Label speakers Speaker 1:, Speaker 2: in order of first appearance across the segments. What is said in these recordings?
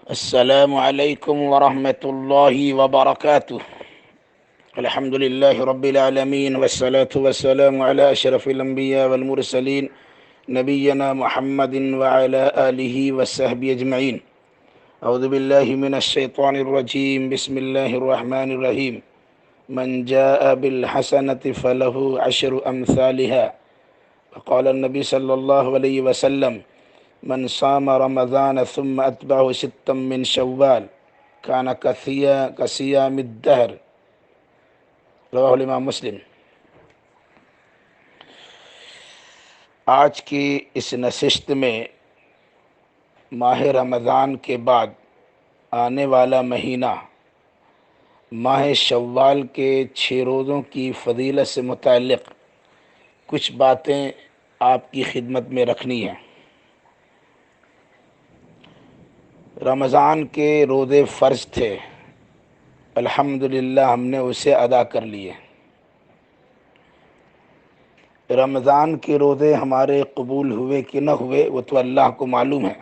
Speaker 1: السلام علیکم ورحمۃ اللہ وبرکاتہ۔ الحمد للہ رب العالمین والصلاة والسلام علی اشرف الانبیاء والمرسلین نبینا محمد وعلی آلہ وصحبہ اجمعین۔ اعوذ باللہ من الشیطان الرجیم، بسم اللہ الرحمن الرحیم۔ من جاء بالحسنۃ فلہ عشر امثالها، وقال النبی صلی اللہ علیہ وسلم: من صام رمضان ثم اتبعه ستا من شوال كان كصيام الدهر، رواه الامام مسلم۔ آج کی اس نشست میں ماہ رمضان کے بعد آنے والا مہینہ ماہ شوال کے 6 روزوں کی فضیلت سے متعلق کچھ باتیں آپ کی خدمت میں رکھنی ہیں۔ رمضان کے روزے فرض تھے، الحمدللہ ہم نے اسے ادا کر لیے۔ رمضان کے روزے ہمارے قبول ہوئے کہ نہ ہوئے وہ تو اللہ کو معلوم ہے،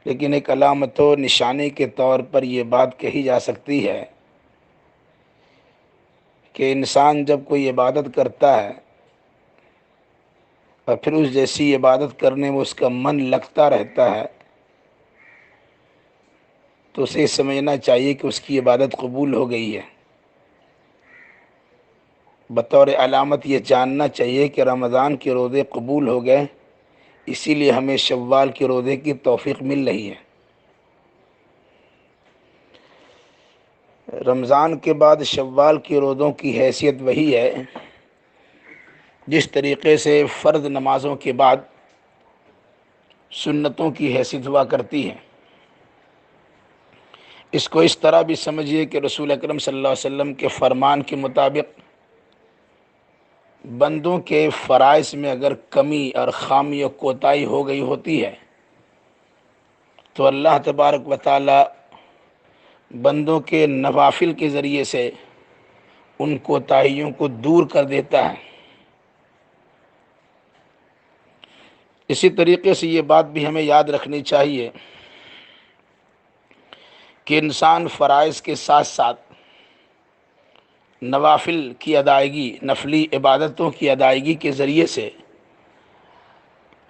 Speaker 1: لیکن ایک علامت و نشانی کے طور پر یہ بات کہی جا سکتی ہے کہ انسان جب کوئی عبادت کرتا ہے اور پھر اس جیسی عبادت کرنے میں اس کا من لگتا رہتا ہے تو اسے سمجھنا چاہیے کہ اس کی عبادت قبول ہو گئی ہے۔ بطور علامت یہ جاننا چاہیے کہ رمضان کے روزے قبول ہو گئے، اسی لیے ہمیں شوال کے روزے کی توفیق مل رہی ہے۔ رمضان کے بعد شوال کے روزوں کی حیثیت وہی ہے جس طریقے سے فرض نمازوں کے بعد سنتوں کی حیثیت ہوا کرتی ہے۔ اس کو اس طرح بھی سمجھیے کہ رسول اکرم صلی اللہ علیہ وسلم کے فرمان کے مطابق بندوں کے فرائض میں اگر کمی اور خامی و کوتاہی ہو گئی ہوتی ہے تو اللہ تبارک و تعالی بندوں کے نوافل کے ذریعے سے ان کوتاہیوں کو دور کر دیتا ہے۔ اسی طریقے سے یہ بات بھی ہمیں یاد رکھنی چاہیے کہ انسان فرائض کے ساتھ ساتھ نوافل کی ادائیگی، نفلی عبادتوں کی ادائیگی کے ذریعے سے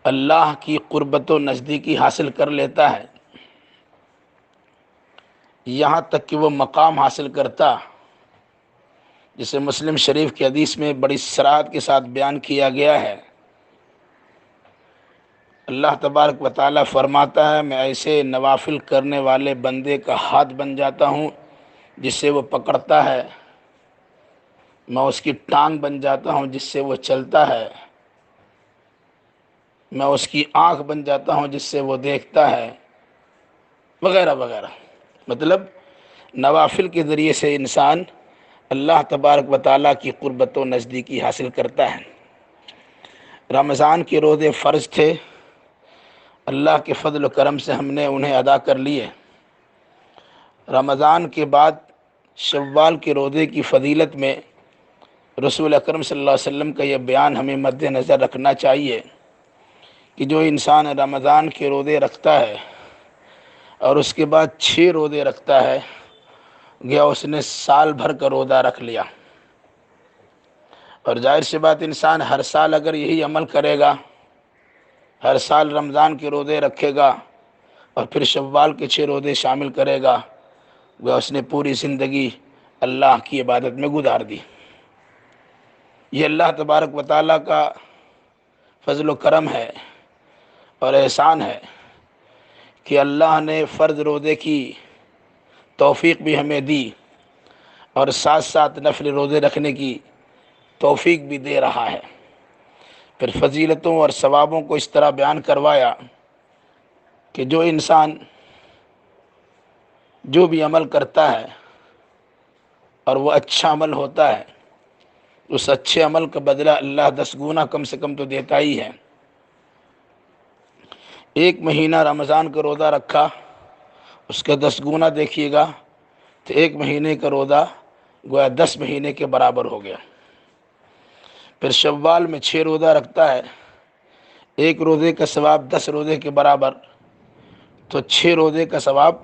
Speaker 1: اللہ کی قربت و نزدیکی حاصل کر لیتا ہے، یہاں تک کہ وہ مقام حاصل کرتا جسے مسلم شریف کی حدیث میں بڑی صراحت کے ساتھ بیان کیا گیا ہے۔ اللہ تبارک و تعالیٰ فرماتا ہے: میں ایسے نوافل کرنے والے بندے کا ہاتھ بن جاتا ہوں جس سے وہ پکڑتا ہے، میں اس کی ٹانگ بن جاتا ہوں جس سے وہ چلتا ہے، میں اس کی آنکھ بن جاتا ہوں جس سے وہ دیکھتا ہے، وغیرہ وغیرہ۔ مطلب نوافل کے ذریعے سے انسان اللہ تبارک و تعالیٰ کی قربت و نزدیکی حاصل کرتا ہے۔ رمضان کے روزے فرض تھے، اللہ کے فضل و کرم سے ہم نے انہیں ادا کر لیے۔ رمضان کے بعد شوال کے روزے کی فضیلت میں رسول اکرم صلی اللہ علیہ وسلم کا یہ بیان ہمیں مد نظر رکھنا چاہیے کہ جو انسان رمضان کے روزے رکھتا ہے اور اس کے بعد 6 روزے رکھتا ہے، گیا اس نے سال بھر کا روزہ رکھ لیا۔ اور ظاہر سی بات، انسان ہر سال اگر یہی عمل کرے گا، ہر سال رمضان کے روزے رکھے گا اور پھر شوال کے 6 روزے شامل کرے گا، گیا اس نے پوری زندگی اللہ کی عبادت میں گزار دی۔ یہ اللہ تبارک و تعالیٰ کا فضل و کرم ہے اور احسان ہے کہ اللہ نے فرض روزے کی توفیق بھی ہمیں دی اور ساتھ ساتھ نفل روزے رکھنے کی توفیق بھی دے رہا ہے۔ پھر فضیلتوں اور ثوابوں کو اس طرح بیان کروایا کہ جو انسان جو بھی عمل کرتا ہے اور وہ اچھا عمل ہوتا ہے، اس اچھے عمل کا بدلہ اللہ 10 گنا کم سے کم تو دیتا ہی ہے۔ 1 مہینہ رمضان کا روزہ رکھا، اس کا 10 گنا دیکھیے گا تو 1 مہینے کا روزہ گویا 10 مہینے کے برابر ہو گیا۔ پھر شوال میں 6 روزہ رکھتا ہے، 1 روزے کا ثواب 10 روزے کے برابر، تو 6 روزے کا ثواب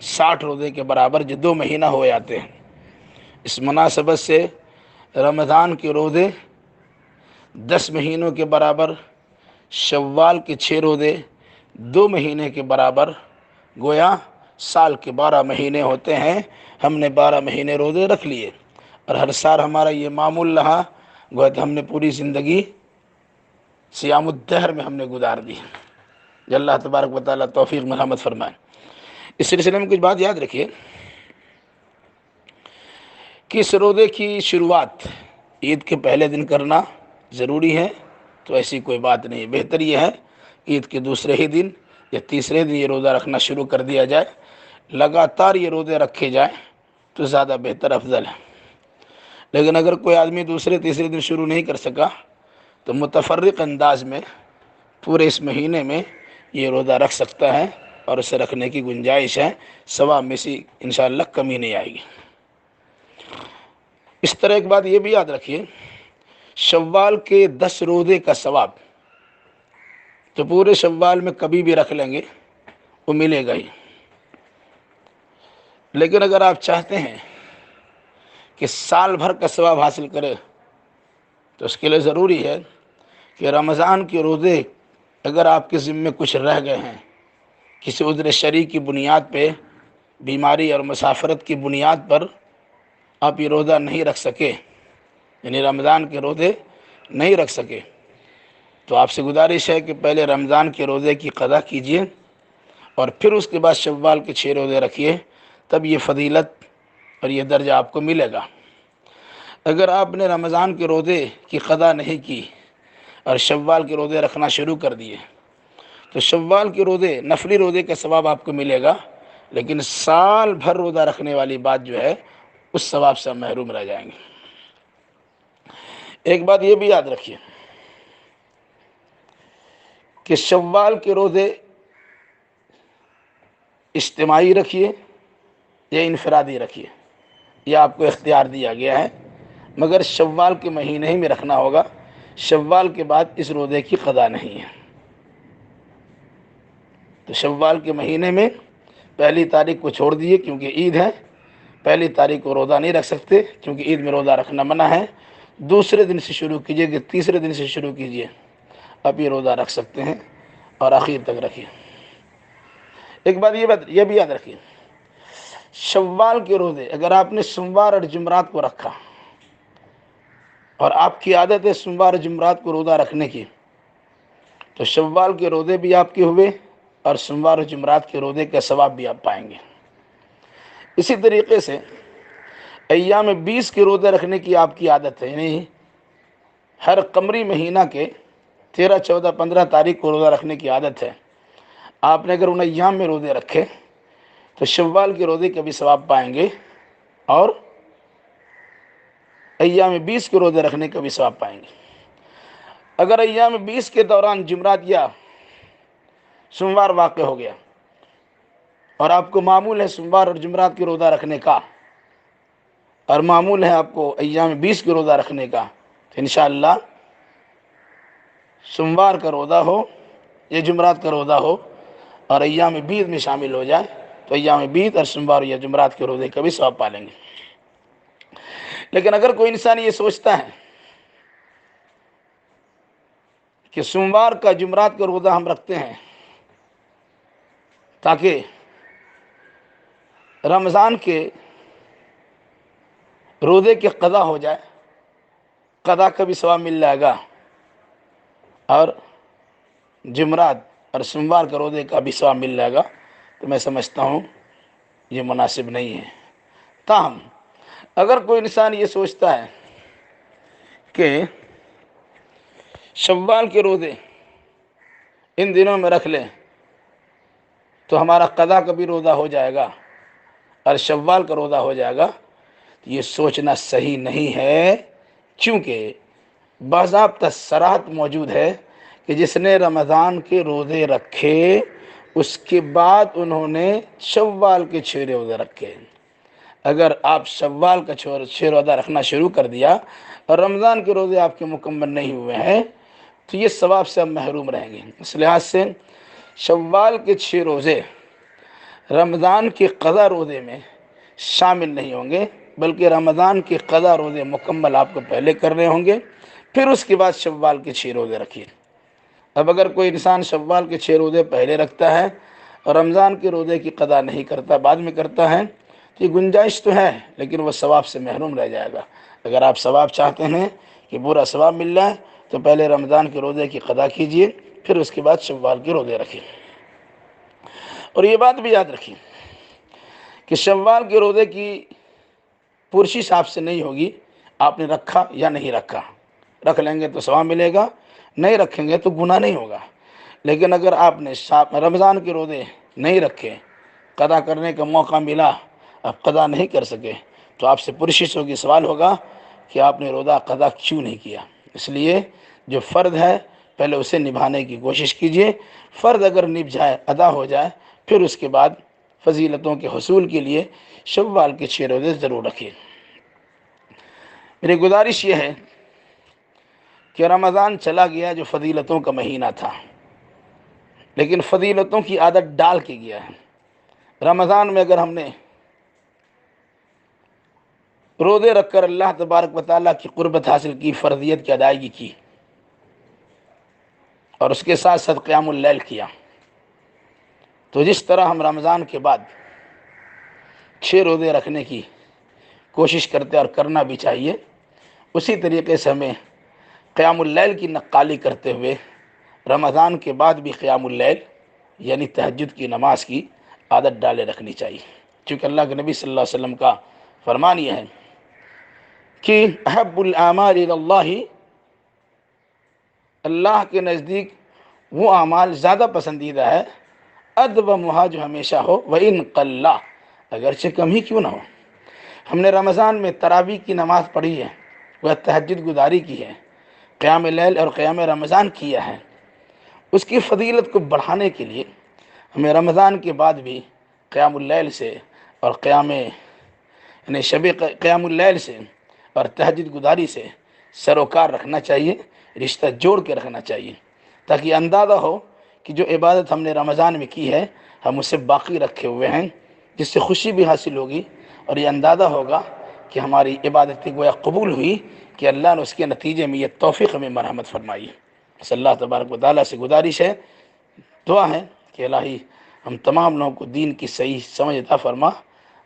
Speaker 1: 60 روزے کے برابر جو 2 مہینہ ہو جاتے ہیں۔ اس مناسبت سے رمضان کے روزے 10 مہینوں کے برابر، شوال کے 6 روزے 2 مہینے کے برابر، گویا سال کے 12 مہینے ہوتے ہیں۔ ہم نے 12 مہینے روزے رکھ لیے اور ہر سال ہمارا یہ معمول رہا، گویا کہ ہم نے پوری زندگی صیام الدہر میں ہم نے گزار دی۔ کہ اللہ تبارک و تعالیٰ توفیق مرحمت فرمائے۔ اس سلسلے میں کچھ بات یاد رکھیے کہ اس روزے کی شروعات عید کے پہلے دن کرنا ضروری ہے تو ایسی کوئی بات نہیں، بہتر یہ ہے عید کے دوسرے ہی دن یا تیسرے دن یہ روزہ رکھنا شروع کر دیا جائے، لگاتار یہ روزے رکھے جائیں تو زیادہ بہتر افضل ہے۔ لیکن اگر کوئی آدمی دوسرے تیسرے دن شروع نہیں کر سکا تو متفرق انداز میں پورے اس مہینے میں یہ روزہ رکھ سکتا ہے اور اسے رکھنے کی گنجائش ہے، ثواب میں سے انشاءاللہ کمی نہیں آئے گی۔ اس طرح ایک بات یہ بھی یاد رکھیے، شوال کے 10 روزے کا ثواب تو پورے شوال میں کبھی بھی رکھ لیں گے وہ ملے گا ہی، لیکن اگر آپ چاہتے ہیں کہ سال بھر کا ثواب حاصل کرے تو اس کے لیے ضروری ہے کہ رمضان کے روزے اگر آپ کے ذمے کچھ رہ گئے ہیں، کسی عذر شرعی کی بنیاد پہ، بیماری اور مسافرت کی بنیاد پر آپ یہ روزہ نہیں رکھ سکے، یعنی رمضان کے روزے نہیں رکھ سکے، تو آپ سے گزارش ہے کہ پہلے رمضان کے روزے کی قضا کیجئے اور پھر اس کے بعد شوال کے 6 روزے رکھیے، تب یہ فضیلت اور یہ درجہ آپ کو ملے گا۔ اگر آپ نے رمضان کے روزے کی قضا نہیں کی اور شوال کے روزے رکھنا شروع کر دیے تو شوال کے روزے نفلی روزے کا ثواب آپ کو ملے گا، لیکن سال بھر روزہ رکھنے والی بات جو ہے اس ثواب سے محروم رہ جائیں گے۔ ایک بات یہ بھی یاد رکھیے کہ شوال کے روزے اجتماعی رکھیے یا انفرادی رکھیے، یہ آپ کو اختیار دیا گیا ہے، مگر شوال کے مہینے ہی میں رکھنا ہوگا، شوال کے بعد اس روزے کی قضا نہیں ہے۔ تو شوال کے مہینے میں پہلی تاریخ کو چھوڑ دیے کیونکہ عید ہے، پہلی تاریخ کو روزہ نہیں رکھ سکتے کیونکہ عید میں روزہ رکھنا منع ہے، دوسرے دن سے شروع کیجئے کہ تیسرے دن سے شروع کیجئے، اب یہ روزہ رکھ سکتے ہیں اور آخر تک رکھیے۔ ایک بات یہ بھی یاد رکھیے، شوال کے روزے اگر آپ نے سوموار اور جمعرات کو رکھا اور آپ کی عادت ہے سوموار اور جمعرات کو روزہ رکھنے کی، تو شوال کے روزے بھی آپ کے ہوئے اور سوموار اور جمعرات کے روزے کا ثواب بھی آپ پائیں گے۔ اسی طریقے سے ایام 20 کے روزے رکھنے کی آپ کی عادت ہے، یعنی ہر قمری مہینہ کے 13، 14، 15 تاریخ کو روزہ رکھنے کی عادت ہے، آپ نے اگر ان ایام میں روزے رکھے تو شوال کے روزے کا بھی ثواب پائیں گے اور ایام 20 کے روزے رکھنے کا بھی ثواب پائیں گے۔ اگر ایام 20 کے دوران جمعرات یا سوموار واقع ہو گیا اور آپ کو معمول ہے سوموار اور جمعرات کے روزہ رکھنے کا اور معمول ہے آپ کو ایام 20 کے روزہ رکھنے کا، تو انشاءاللہ سوموار کا روزہ ہو یا جمعرات کا روزہ ہو اور ایام 20 میں شامل ہو جائے تو ایام 20 اور سوموار یا جمعرات کے روزے کا بھی ثواب پا لیں گے۔ لیکن اگر کوئی انسان یہ سوچتا ہے کہ سوموار کا جمعرات کا روزہ ہم رکھتے ہیں تاکہ رمضان کے روزے کی قضا ہو جائے، قضا کا بھی ثواب مل جائے گا اور جمعرات اور سوموار کا روزے کا بھی ثواب مل جائے گا، تو میں سمجھتا ہوں یہ مناسب نہیں ہے۔ تاہم اگر کوئی انسان یہ سوچتا ہے کہ شوال کے روزے ان دنوں میں رکھ لیں تو ہمارا قضا کا بھی روزہ ہو جائے گا اور شوال کا روزہ ہو جائے گا، تو یہ سوچنا صحیح نہیں ہے، کیونکہ باضابطہ صراحت موجود ہے کہ جس نے رمضان کے روزے رکھے اس کے بعد انہوں نے شوال کے 6 روزے رکھے۔ اگر آپ شوال کا 6 روزہ رکھنا شروع کر دیا اور رمضان کے روزے آپ کے مکمل نہیں ہوئے ہیں تو یہ ثواب سے آپ محروم رہیں گے۔ اس لحاظ سے شوال کے 6 روزے رمضان کے قضا روزے میں شامل نہیں ہوں گے، بلکہ رمضان کے قضا روزے مکمل آپ کو پہلے کرنے ہوں گے، پھر اس کے بعد شوال کے 6 روزے رکھیے۔ اب اگر کوئی انسان شوال کے 6 روزے پہلے رکھتا ہے اور رمضان کے روزے کی قضا نہیں کرتا، بعد میں کرتا ہے، تو یہ گنجائش تو ہے لیکن وہ ثواب سے محروم رہ جائے گا۔ اگر آپ ثواب چاہتے ہیں کہ پورا ثواب مل جائے تو پہلے رمضان کے روزے کی قضا کیجئے، پھر اس کے بعد شوال کے روزے رکھیں۔ اور یہ بات بھی یاد رکھیں کہ شوال کے روزے کی پرشش آپ سے نہیں ہوگی آپ نے رکھا یا نہیں رکھا۔ رکھ لیں گے تو ثواب ملے گا، نہیں رکھیں گے تو گناہ نہیں ہوگا۔ لیکن اگر آپ نے رمضان کے روزے نہیں رکھے، قضا کرنے کا موقع ملا، اب قضا نہیں کر سکے، تو آپ سے پرشش ہوگی، سوال ہوگا کہ آپ نے روزہ قضا کیوں نہیں کیا۔ اس لیے جو فرض ہے پہلے اسے نبھانے کی کوشش کیجئے۔ فرض اگر نبھ جائے، ادا ہو جائے، پھر اس کے بعد فضیلتوں کے حصول کے لیے شوال کے 6 روزے ضرور رکھیں۔ میری گزارش یہ ہے کہ رمضان چلا گیا جو فضیلتوں کا مہینہ تھا، لیکن فضیلتوں کی عادت ڈال کے گیا ہے۔ رمضان میں اگر ہم نے روزے رکھ کر اللہ تبارک و تعالیٰ کی قربت حاصل کی، فرضیت کی ادائیگی کی، اور اس کے ساتھ ساتھ قیام اللیل کیا، تو جس طرح ہم رمضان کے بعد 6 روزے رکھنے کی کوشش کرتے اور کرنا بھی چاہیے، اسی طریقے سے ہمیں قیام اللیل کی نقالی کرتے ہوئے رمضان کے بعد بھی قیام اللیل یعنی تہجد کی نماز کی عادت ڈالے رکھنی چاہیے۔ چونکہ اللہ کے نبی صلی اللہ علیہ وسلم کا فرمان یہ ہے کہ احب الاعمال الی اللہ، اللہ کے نزدیک وہ اعمال زیادہ پسندیدہ ہے، ادومھا جو ہمیشہ ہو، وَإِن قَلَّ اگرچہ کم ہی کیوں نہ ہو۔ ہم نے رمضان میں تراویح کی نماز پڑھی ہے، وہ تہجد گزاری کی ہے، قیام اللیل اور قیام رمضان کیا ہے، اس کی فضیلت کو بڑھانے کے لیے ہمیں رمضان کے بعد بھی قیام اللیل سے اور یعنی قیام اللیل سے اور تہجد گزاری سے سروکار رکھنا چاہیے، رشتہ جوڑ کے رکھنا چاہیے، تاکہ اندازہ ہو کہ جو عبادت ہم نے رمضان میں کی ہے ہم اسے باقی رکھے ہوئے ہیں، جس سے خوشی بھی حاصل ہوگی، اور یہ اندازہ ہوگا کہ ہماری عبادت گویا قبول ہوئی، کہ اللہ نے اس کے نتیجے میں یہ توفیق ہمیں مرحمت فرمائی۔ بس اللہ تبارک و تعالیٰ سے گزارش ہے، دعا ہے کہ الہی ہم تمام لوگوں کو دین کی صحیح سمجھ عطا فرما،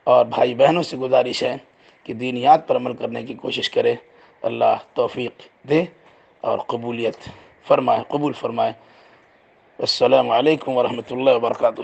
Speaker 1: اور بھائی بہنوں سے گزارش ہے کہ دینیات پر عمل کرنے کی کوشش کرے۔ اللہ توفیق دے اور قبول فرمائے۔ السلام علیکم ورحمۃ اللہ وبرکاتہ۔